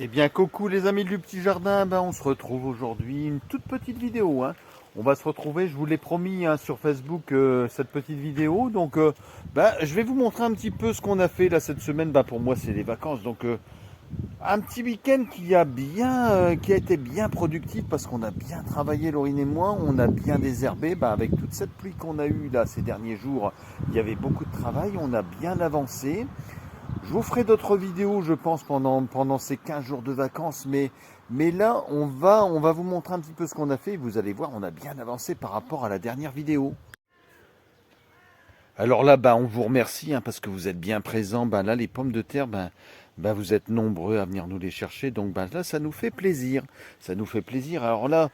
Eh bien, coucou les amis du petit jardin, on se retrouve aujourd'hui, une toute petite vidéo. On va se retrouver, je vous l'ai promis sur Facebook, cette petite vidéo. Donc, je vais vous montrer un petit peu ce qu'on a fait là cette semaine. Pour moi, c'est les vacances. Donc, un petit week-end qui a été bien productif parce qu'on a bien travaillé, Laurine et moi. On a bien désherbé. Avec toute cette pluie qu'on a eue là ces derniers jours, il y avait beaucoup de travail. On a bien avancé. Je vous ferai d'autres vidéos, je pense, pendant ces 15 jours de vacances, mais là, on va vous montrer un petit peu ce qu'on a fait. Vous allez voir, on a bien avancé par rapport à la dernière vidéo. Alors là, on vous remercie parce que vous êtes bien présents. Là, les pommes de terre, vous êtes nombreux à venir nous les chercher. Donc là, ça nous fait plaisir. Ça nous fait plaisir. Alors là,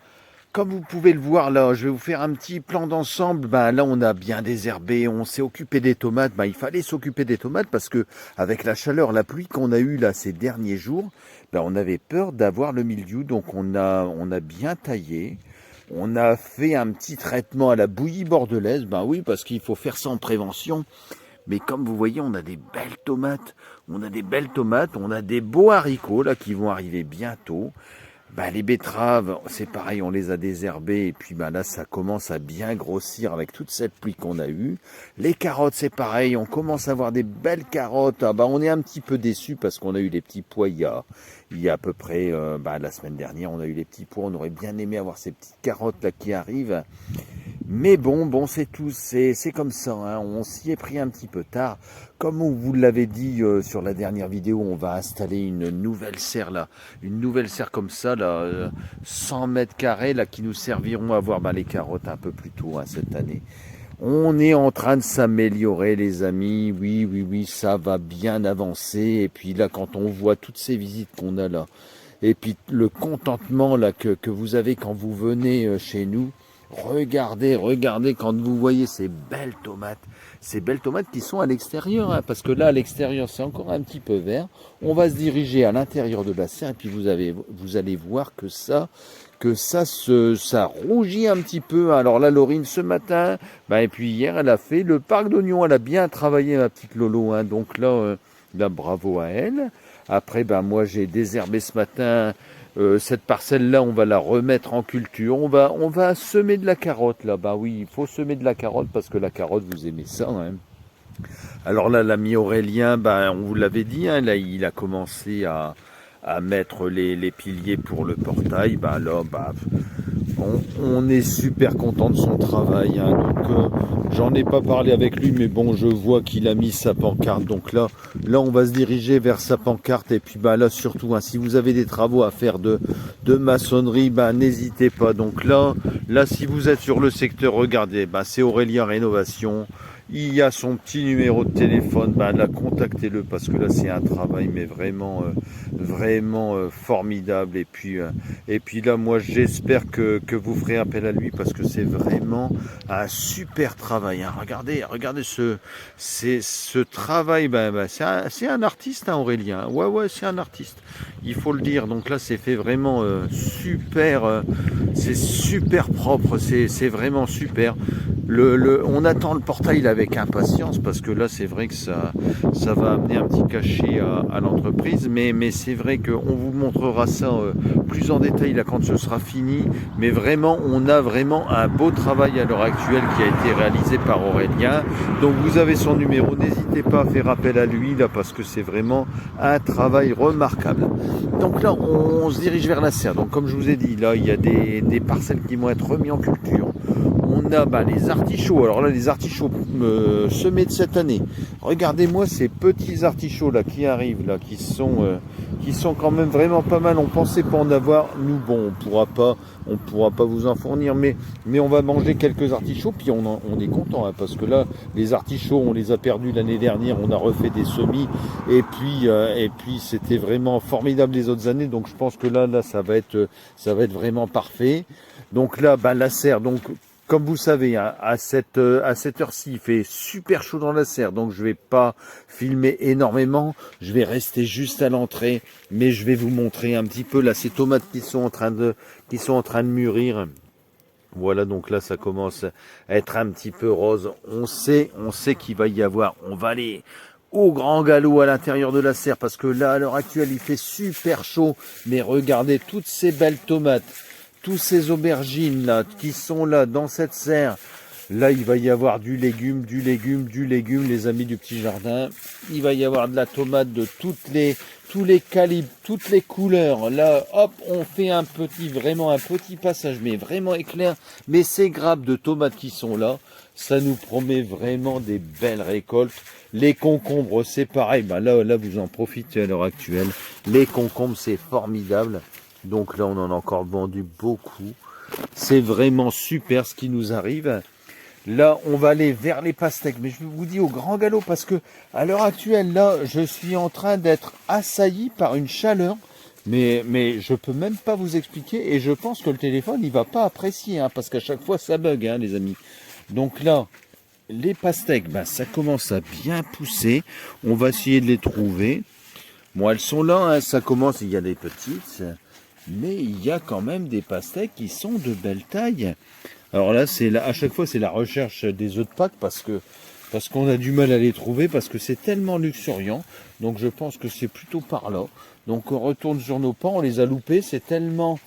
comme vous pouvez le voir là, je vais vous faire un petit plan d'ensemble. Là, on a bien désherbé, on s'est occupé des tomates. Il fallait s'occuper des tomates parce que avec la chaleur, la pluie qu'on a eue là ces derniers jours, on avait peur d'avoir le mildiou. Donc on a bien taillé. On a fait un petit traitement à la bouillie bordelaise. Oui, parce qu'il faut faire ça en prévention. Mais comme vous voyez, on a des belles tomates. On a des belles tomates. On a des beaux haricots là qui vont arriver bientôt. Les betteraves, c'est pareil, on les a désherbées et puis là, ça commence à bien grossir avec toute cette pluie qu'on a eue. Les carottes, c'est pareil, on commence à avoir des belles carottes. On est un petit peu déçus parce qu'on a eu les petits pois il y a à peu près, la semaine dernière, on a eu les petits pois. On aurait bien aimé avoir ces petites carottes là qui arrivent. Mais bon, c'est tout, c'est comme ça, on s'y est pris un petit peu tard. Comme on vous l'avait dit sur la dernière vidéo, on va installer une nouvelle serre là, une nouvelle serre comme ça, là, 100 mètres carrés là, qui nous serviront à avoir les carottes un peu plus tôt cette année. On est en train de s'améliorer les amis, oui, ça va bien avancer. Et puis là, quand on voit toutes ces visites qu'on a là, et puis le contentement là que vous avez quand vous venez chez nous, regardez quand vous voyez ces belles tomates qui sont à l'extérieur, parce que là à l'extérieur c'est encore un petit peu vert. On va se diriger à l'intérieur de la serre et puis vous allez voir ça rougit un petit peu. Alors là, Laurine ce matin, et puis hier elle a fait le parc d'oignons, elle a bien travaillé ma petite Lolo, donc là bravo à elle. Après moi j'ai désherbé ce matin. Cette parcelle-là, on va la remettre en culture. On va semer de la carotte là. Oui, il faut semer de la carotte parce que la carotte, vous aimez ça. Alors là, l'ami Aurélien, on vous l'avait dit, là, il a commencé à mettre les piliers pour le portail. On est super content de son travail. Donc, j'en ai pas parlé avec lui, mais bon, je vois qu'il a mis sa pancarte. Donc là, on va se diriger vers sa pancarte. Et puis, là, surtout, si vous avez des travaux à faire de maçonnerie, n'hésitez pas. Donc là, si vous êtes sur le secteur, regardez, c'est Aurélien Rénovation. Il y a son petit numéro de téléphone, là contactez-le parce que là c'est un travail mais vraiment formidable. Et puis là moi j'espère que vous ferez appel à lui parce que c'est vraiment un super travail. Regardez ce travail. C'est un artiste, Aurélien. Ouais, c'est un artiste. Il faut le dire. Donc là c'est fait vraiment super. C'est super propre. C'est vraiment super. On attend le portail avec impatience parce que là c'est vrai que ça va amener un petit cachet à l'entreprise, mais c'est vrai qu'on vous montrera ça plus en détail là quand ce sera fini. Mais vraiment on a vraiment un beau travail à l'heure actuelle qui a été réalisé par Aurélien. Donc vous avez son numéro, n'hésitez pas à faire appel à lui là parce que c'est vraiment un travail remarquable. Donc là on se dirige vers la serre. Donc comme je vous ai dit, là il y a des parcelles qui vont être remises en culture. On a les artichauts. Alors là, les artichauts semés de cette année. Regardez-moi ces petits artichauts là qui arrivent là, qui sont quand même vraiment pas mal. On pensait pas en avoir. Nous, bon, on pourra pas vous en fournir, mais on va manger quelques artichauts. Puis on est content parce que là, les artichauts, on les a perdus l'année dernière. On a refait des semis et puis c'était vraiment formidable les autres années. Donc je pense que là, ça va être vraiment parfait. Donc là, la serre, donc comme vous savez, à cette heure-ci, il fait super chaud dans la serre, donc je vais pas filmer énormément. Je vais rester juste à l'entrée, mais je vais vous montrer un petit peu là ces tomates qui sont en train de mûrir. Voilà, donc là ça commence à être un petit peu rose. On sait qu'il va y avoir. au grand galop à l'intérieur de la serre, parce que là, à l'heure actuelle, il fait super chaud. Mais regardez toutes ces belles tomates, tous ces aubergines là, qui sont là, dans cette serre. Là, il va y avoir du légume, les amis du petit jardin. Il va y avoir de la tomate de tous les calibres, toutes les couleurs. Là, hop, on fait vraiment un petit passage, mais vraiment éclair. Mais ces grappes de tomates qui sont là, ça nous promet vraiment des belles récoltes. Les concombres, c'est pareil. Bah là, vous en profitez à l'heure actuelle. Les concombres, c'est formidable. Donc là, on en a encore vendu beaucoup. C'est vraiment super ce qui nous arrive. Là, on va aller vers les pastèques, mais je vous dis au grand galop parce que à l'heure actuelle, là, je suis en train d'être assailli par une chaleur, mais je peux même pas vous expliquer et je pense que le téléphone, il va pas apprécier, hein, parce qu'à chaque fois, ça bug, hein, les amis. Donc là, les pastèques, ben, ça commence à bien pousser. On va essayer de les trouver. Bon, elles sont là, hein, ça commence, il y a des petites, mais il y a quand même des pastèques qui sont de belle taille. Alors là, à chaque fois, c'est la recherche des œufs de Pâques parce qu'on a du mal à les trouver, parce que c'est tellement luxuriant. Donc je pense que c'est plutôt par là. Donc on retourne sur nos pans, on les a loupés. C'est tellement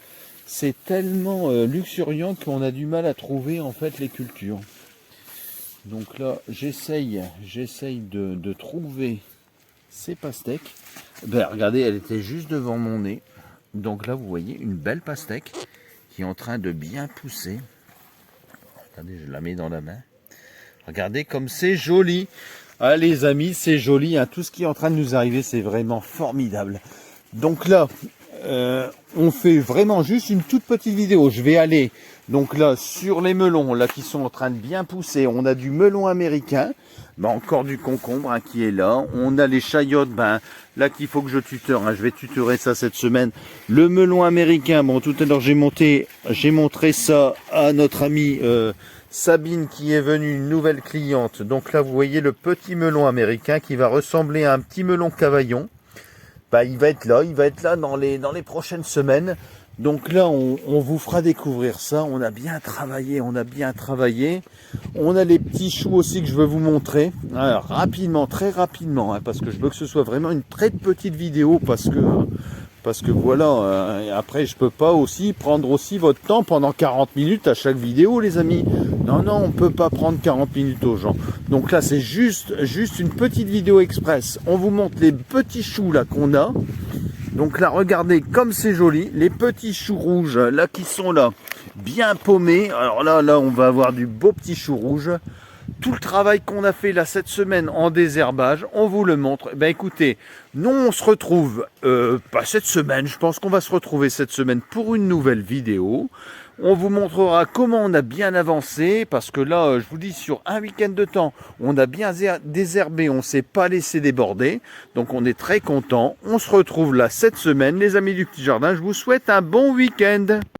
luxuriant qu'on a du mal à trouver en fait les cultures. Donc là, j'essaye de trouver ces pastèques. Ben regardez, elle était juste devant mon nez. Donc là, vous voyez une belle pastèque qui est en train de bien pousser. Attendez, je la mets dans la main. Regardez comme c'est joli. Ah les amis, c'est joli. Hein. Tout ce qui est en train de nous arriver, c'est vraiment formidable. Donc là, on fait vraiment juste une toute petite vidéo. Je vais aller donc là sur les melons là qui sont en train de bien pousser. On a du melon américain. Ben, encore du concombre hein, qui est là. On a les chayotes, ben, là qu'il faut que je tuteur. Hein. Je vais tutorer ça cette semaine. Le melon américain, bon tout à l'heure j'ai montré ça à notre amie Sabine qui est venue, une nouvelle cliente. Donc là vous voyez le petit melon américain qui va ressembler à un petit melon cavaillon. Ben, il va être là dans les prochaines semaines. Donc là, on vous fera découvrir ça. On a bien travaillé. On a les petits choux aussi que je veux vous montrer. Alors, rapidement, très rapidement, hein, parce que je veux que ce soit vraiment une très petite vidéo, parce que voilà, après je peux pas aussi prendre aussi votre temps pendant 40 minutes à chaque vidéo, les amis. Non, on peut pas prendre 40 minutes aux gens. Donc là, c'est juste une petite vidéo express. On vous montre les petits choux là qu'on a. Donc là, regardez comme c'est joli, les petits choux rouges là qui sont là, bien paumés. Alors là, on va avoir du beau petit chou rouge. Tout le travail qu'on a fait là cette semaine en désherbage, on vous le montre. Ben écoutez, nous on se retrouve pas cette semaine, je pense qu'on va se retrouver cette semaine pour une nouvelle vidéo. On vous montrera comment on a bien avancé, parce que là, je vous dis, sur un week-end de temps, on a bien désherbé, on ne s'est pas laissé déborder. Donc on est très content. On se retrouve là cette semaine, les amis du petit jardin. Je vous souhaite un bon week-end.